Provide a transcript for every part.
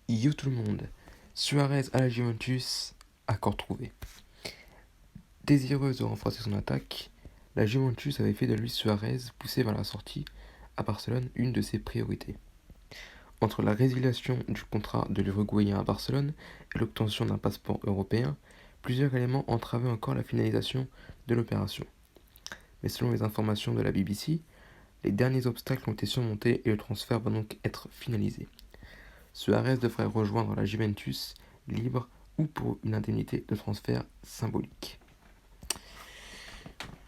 Yo tout le monde, Suarez à la Juventus, accord trouvé. Désireuse de renforcer son attaque, la Juventus avait fait de Luis Suarez, poussé vers la sortie à Barcelone, une de ses priorités. Entre la résiliation du contrat de l'Uruguayen à Barcelone et l'obtention d'un passeport européen, plusieurs éléments entravaient encore la finalisation de l'opération. Mais selon les informations de la BBC, les derniers obstacles ont été surmontés et le transfert va donc être finalisé. Suarez devrait rejoindre la Juventus libre ou pour une indemnité de transfert symbolique.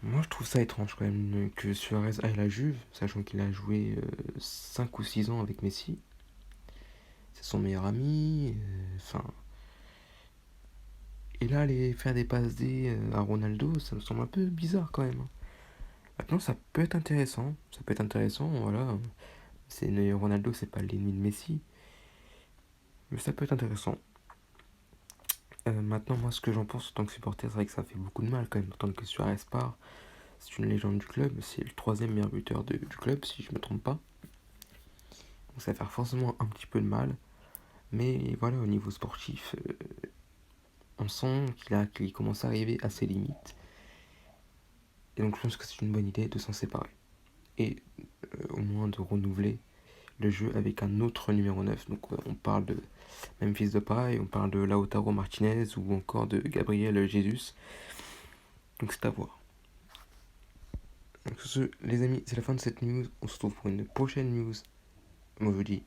Moi je trouve ça étrange quand même que Suarez aille à la Juve, sachant qu'il a joué 5 ou 6 ans avec Messi. C'est son meilleur ami. Enfin. Et là, aller faire des passes D à Ronaldo, ça me semble un peu bizarre quand même. Maintenant, ça peut être intéressant. Ça peut être intéressant, voilà. Ronaldo, c'est pas l'ennemi de Messi. Mais ça peut être intéressant. Maintenant, moi, ce que j'en pense en tant que supporter, c'est vrai que ça fait beaucoup de mal quand même. Tant que Suarez part, c'est une légende du club. C'est le troisième meilleur buteur du club, si je me trompe pas. Donc ça va faire forcément un petit peu de mal. Mais voilà, au niveau sportif, on sent qu'il commence à arriver à ses limites. Et donc je pense que c'est une bonne idée de s'en séparer. Et au moins de renouveler le jeu avec un autre numéro 9. Donc on parle de Memphis Depay, on parle de Lautaro Martinez ou encore de Gabriel Jesus. Donc c'est à voir. Donc sur ce, les amis, c'est la fin de cette news. On se retrouve pour une prochaine news. Moi je vous dis